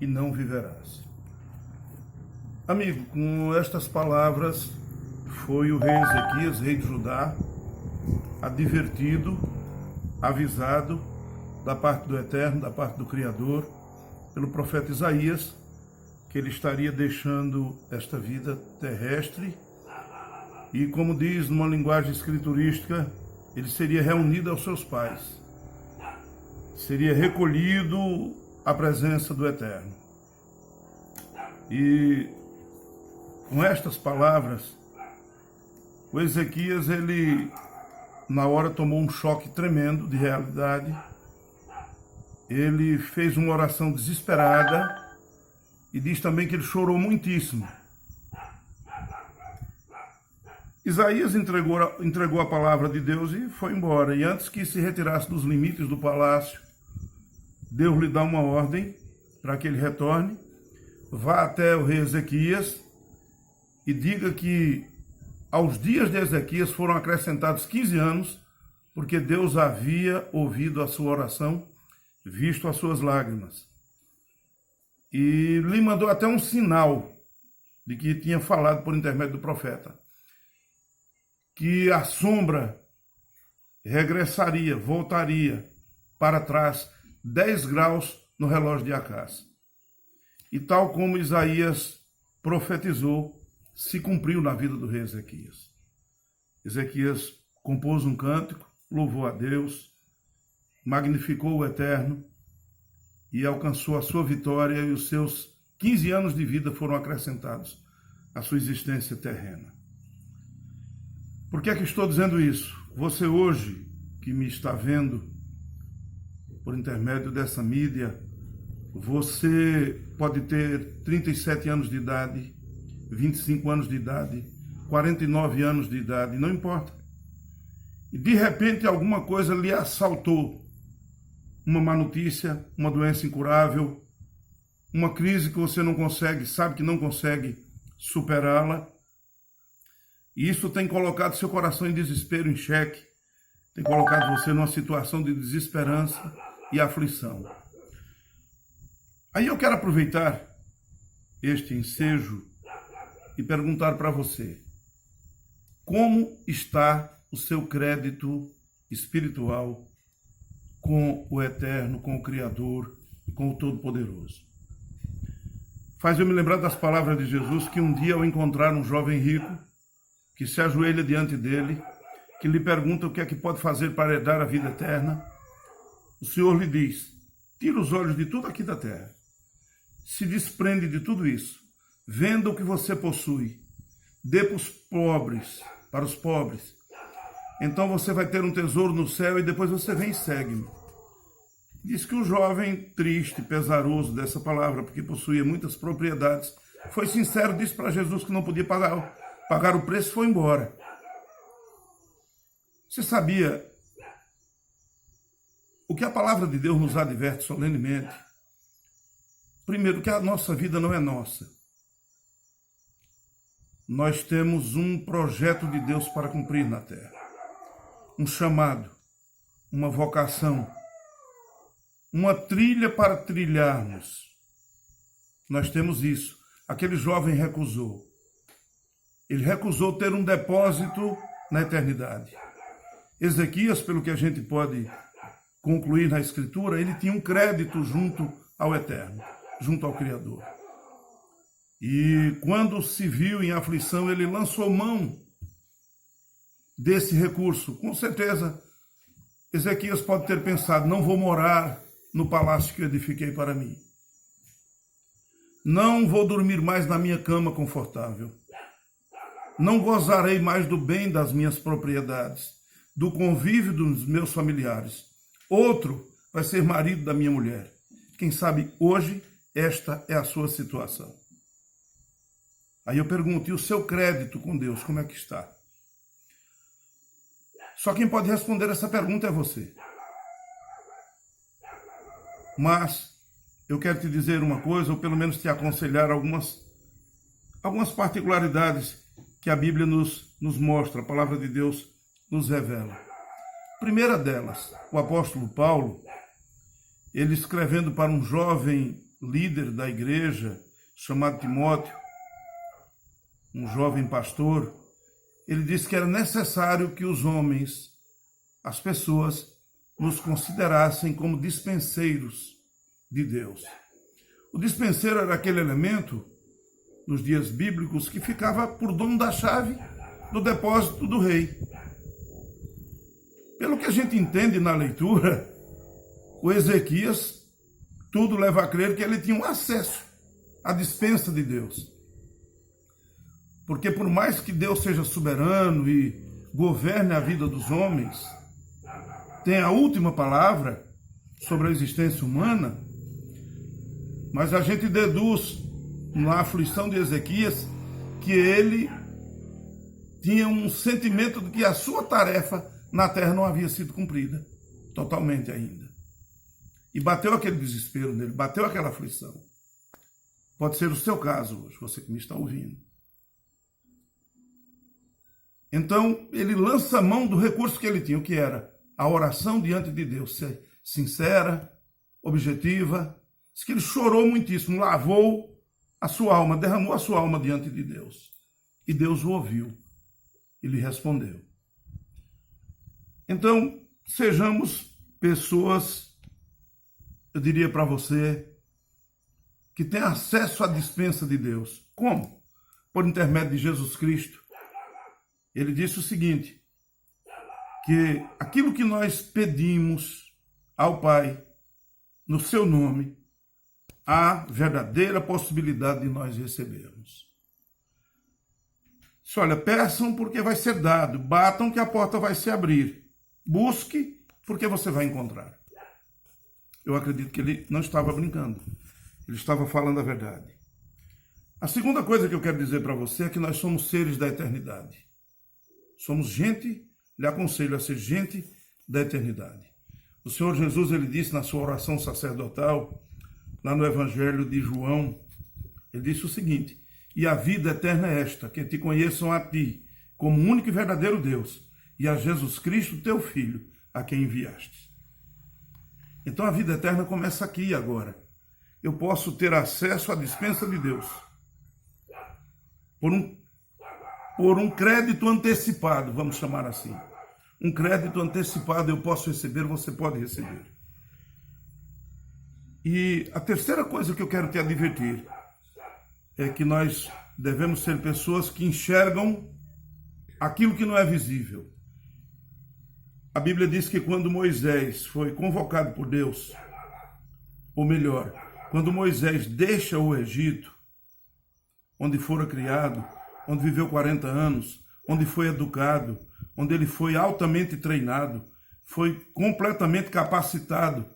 e não viverás. Amigo, com estas palavras foi o rei Ezequias, rei de Judá, advertido, avisado da parte do Eterno, da parte do Criador, pelo profeta Isaías, que ele estaria deixando esta vida terrestre e, como diz numa linguagem escriturística, ele seria reunido aos seus pais, seria recolhido à presença do Eterno. E com estas palavras, o Ezequias, ele na hora tomou um choque tremendo de realidade. Ele fez uma oração desesperada e diz também que ele chorou muitíssimo. Isaías entregou a palavra de Deus e foi embora. E antes que se retirasse dos limites do palácio, Deus lhe dá uma ordem para que ele retorne, vá até o rei Ezequias e diga que aos dias de Ezequias foram acrescentados 15 anos, porque Deus havia ouvido a sua oração, visto as suas lágrimas. E lhe mandou até um sinal de que tinha falado por intermédio do profeta, que a sombra regressaria, voltaria para trás 10 graus no relógio de Acás. E tal como Isaías profetizou, se cumpriu na vida do rei Ezequias. Ezequias compôs um cântico, louvou a Deus, magnificou o Eterno e alcançou a sua vitória, e os seus 15 anos de vida foram acrescentados à sua existência terrena. Por que é que estou dizendo isso? Você hoje, que me está vendo por intermédio dessa mídia, você pode ter 37 anos de idade, 25 anos de idade, 49 anos de idade, não importa. E de repente alguma coisa lhe assaltou, uma má notícia, uma doença incurável, uma crise que você não consegue, sabe que não consegue superá-la. E isso tem colocado seu coração em desespero, em xeque, tem colocado você numa situação de desesperança e aflição. Aí eu quero aproveitar este ensejo e perguntar para você: como está o seu crédito espiritual com o Eterno, com o Criador, com o Todo-Poderoso? Faz eu me lembrar das palavras de Jesus, que um dia ao encontrar um jovem rico, que se ajoelha diante dele, que lhe pergunta o que é que pode fazer para herdar a vida eterna, o Senhor lhe diz: tira os olhos de tudo aqui da terra, se desprende de tudo isso, venda o que você possui, dê para os pobres, então você vai ter um tesouro no céu e depois você vem e segue-me. Diz que o jovem, triste, pesaroso dessa palavra, porque possuía muitas propriedades, foi sincero, disse para Jesus que não podia pagar o preço e foi embora. Você sabia o que a palavra de Deus nos adverte solenemente? Primeiro, que a nossa vida não é nossa. Nós temos um projeto de Deus para cumprir na terra. Um chamado, uma vocação, uma trilha para trilharmos. Nós temos isso. Aquele jovem recusou. Ele recusou ter um depósito na eternidade. Ezequias, pelo que a gente pode concluir na Escritura, ele tinha um crédito junto ao Eterno, junto ao Criador. E quando se viu em aflição, ele lançou mão desse recurso. Com certeza, Ezequias pode ter pensado: não vou morar no palácio que eu edifiquei para mim. Não vou dormir mais na minha cama confortável. Não gozarei mais do bem das minhas propriedades, do convívio dos meus familiares. Outro vai ser marido da minha mulher. Quem sabe hoje esta é a sua situação. Aí eu pergunto: e o seu crédito com Deus, como é que está? Só quem pode responder essa pergunta é você. Mas eu quero te dizer uma coisa, ou pelo menos te aconselhar algumas particularidades que a Bíblia nos mostra, a palavra de Deus nos revela. Primeira delas, o apóstolo Paulo, ele escrevendo para um jovem líder da igreja, chamado Timóteo, um jovem pastor, ele disse que era necessário que os homens, as pessoas, nos considerassem como dispenseiros de Deus. O dispenseiro era aquele elemento, nos dias bíblicos, que ficava por dono da chave do depósito do rei. Pelo que a gente entende na leitura, o Ezequias, tudo leva a crer que ele tinha um acesso à dispensa de Deus. Porque por mais que Deus seja soberano e governe a vida dos homens, tem a última palavra sobre a existência humana, mas a gente deduz na aflição de Ezequias que ele tinha um sentimento de que a sua tarefa na terra não havia sido cumprida totalmente ainda. E bateu aquele desespero nele, bateu aquela aflição. Pode ser o seu caso hoje, você que me está ouvindo. Então, ele lança a mão do recurso que ele tinha, o que era a oração diante de Deus, ser sincera, objetiva. Diz que ele chorou muitíssimo, lavou a sua alma, derramou a sua alma diante de Deus. E Deus o ouviu e lhe respondeu. Então, sejamos pessoas, eu diria para você, que têm acesso à dispensa de Deus. Como? Por intermédio de Jesus Cristo. Ele disse o seguinte, que aquilo que nós pedimos ao Pai, no seu nome, há verdadeira possibilidade de nós recebermos. Olha, peçam porque vai ser dado, batam que a porta vai se abrir, busque porque você vai encontrar. Eu acredito que ele não estava brincando, ele estava falando a verdade. A segunda coisa que eu quero dizer para você é que nós somos seres da eternidade. Somos gente, lhe aconselho a ser gente da eternidade. O Senhor Jesus, ele disse na sua oração sacerdotal, lá no Evangelho de João, ele disse o seguinte, e a vida eterna é esta, que te conheçam a ti, como único e verdadeiro Deus, e a Jesus Cristo, teu Filho, a quem enviaste. Então a vida eterna começa aqui e agora. Eu posso ter acesso à dispensa de Deus por um crédito antecipado, vamos chamar assim. Um crédito antecipado eu posso receber, você pode receber. E a terceira coisa que eu quero te advertir é que nós devemos ser pessoas que enxergam aquilo que não é visível. A Bíblia diz que quando Moisés foi convocado por Deus, ou melhor, quando Moisés deixa o Egito, onde fora criado, onde viveu 40 anos, onde foi educado, onde ele foi altamente treinado, foi completamente capacitado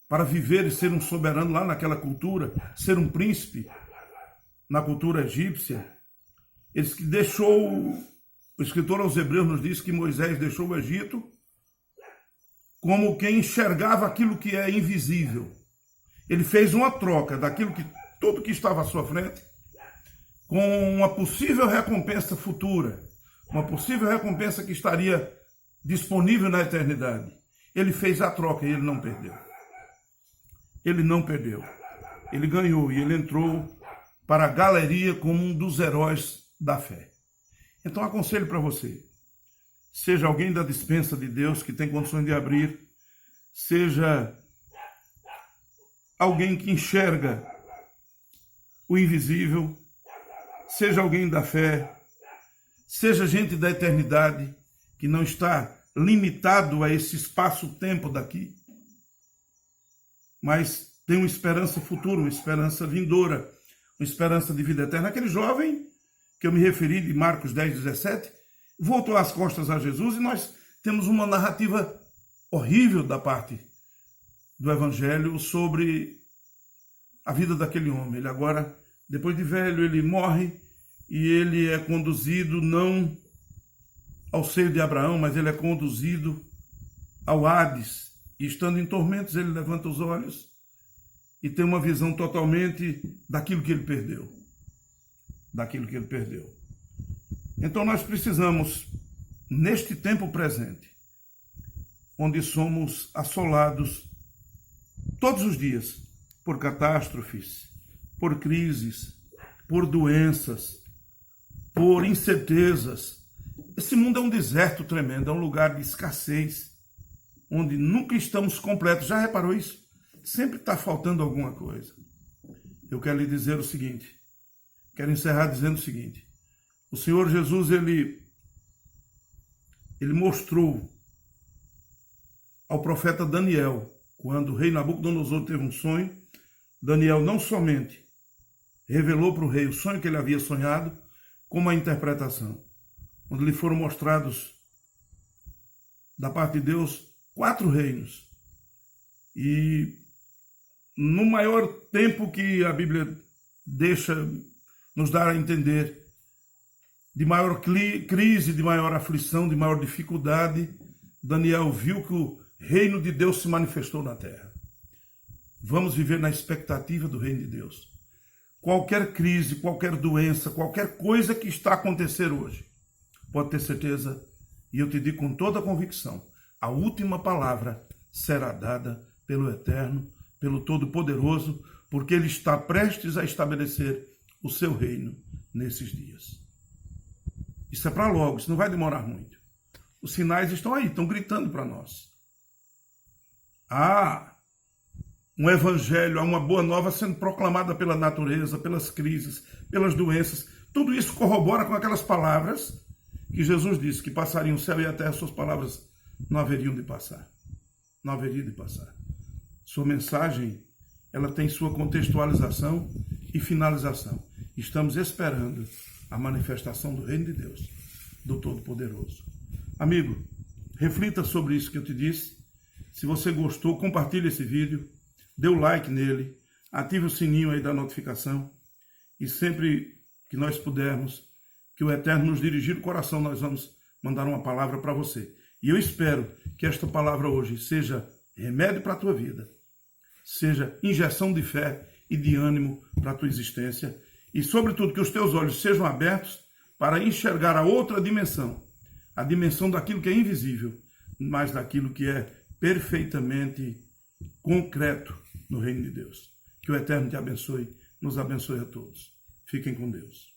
para viver e ser um soberano lá naquela cultura, ser um príncipe na cultura egípcia. Ele deixou, o escritor aos Hebreus nos diz que Moisés deixou o Egito como quem enxergava aquilo que é invisível. Ele fez uma troca daquilo que tudo que estava à sua frente com uma possível recompensa futura, uma possível recompensa que estaria disponível na eternidade. Ele fez a troca e ele não perdeu. Ele não perdeu. Ele ganhou e ele entrou para a galeria como um dos heróis da fé. Então aconselho para você, seja alguém da dispensa de Deus que tem condições de abrir, seja alguém que enxerga o invisível, seja alguém da fé, seja gente da eternidade que não está limitado a esse espaço-tempo daqui, mas tem uma esperança futura, uma esperança vindoura, uma esperança de vida eterna. Aquele jovem que eu me referi de Marcos 10:17, voltou as costas a Jesus e nós temos uma narrativa horrível da parte do Evangelho sobre a vida daquele homem. Ele agora, depois de velho, ele morre e ele é conduzido não ao seio de Abraão, mas ele é conduzido ao Hades. E estando em tormentos, ele levanta os olhos e tem uma visão totalmente daquilo que ele perdeu. Daquilo que ele perdeu. Então nós precisamos, neste tempo presente, onde somos assolados todos os dias por catástrofes, por crises, por doenças, por incertezas. Esse mundo é um deserto tremendo, é um lugar de escassez, onde nunca estamos completos. Já reparou isso? Sempre está faltando alguma coisa. Eu quero lhe dizer o seguinte, quero encerrar dizendo o seguinte: o Senhor Jesus, ele mostrou ao profeta Daniel, quando o rei Nabucodonosor teve um sonho, Daniel não somente revelou para o rei o sonho que ele havia sonhado, como a interpretação, onde lhe foram mostrados, da parte de Deus, 4 reinos. E no maior tempo que a Bíblia deixa nos dar a entender, de maior crise, de maior aflição, de maior dificuldade, Daniel viu que o reino de Deus se manifestou na terra. Vamos viver na expectativa do reino de Deus. Qualquer crise, qualquer doença, qualquer coisa que está a acontecer hoje, pode ter certeza, e eu te digo com toda a convicção, a última palavra será dada pelo Eterno, pelo Todo-Poderoso, porque Ele está prestes a estabelecer o seu reino nesses dias. Isso é para logo, isso não vai demorar muito. Os sinais estão aí, estão gritando para nós. Há um evangelho, há uma boa nova sendo proclamada pela natureza, pelas crises, pelas doenças. Tudo isso corrobora com aquelas palavras que Jesus disse, que passariam o céu e a terra, suas palavras não haveriam de passar. Não haveria de passar. Sua mensagem, ela tem sua contextualização e finalização. Estamos esperando a manifestação do reino de Deus, do Todo-Poderoso. Amigo, reflita sobre isso que eu te disse. Se você gostou, compartilhe esse vídeo, dê o like nele, ative o sininho aí da notificação e sempre que nós pudermos, que o Eterno nos dirigir o coração, nós vamos mandar uma palavra para você. E eu espero que esta palavra hoje seja remédio para a tua vida, seja injeção de fé e de ânimo para a tua existência e, sobretudo, que os teus olhos sejam abertos para enxergar a outra dimensão, a dimensão daquilo que é invisível, mas daquilo que é perfeitamente concreto no reino de Deus. Que o Eterno te abençoe, nos abençoe a todos. Fiquem com Deus.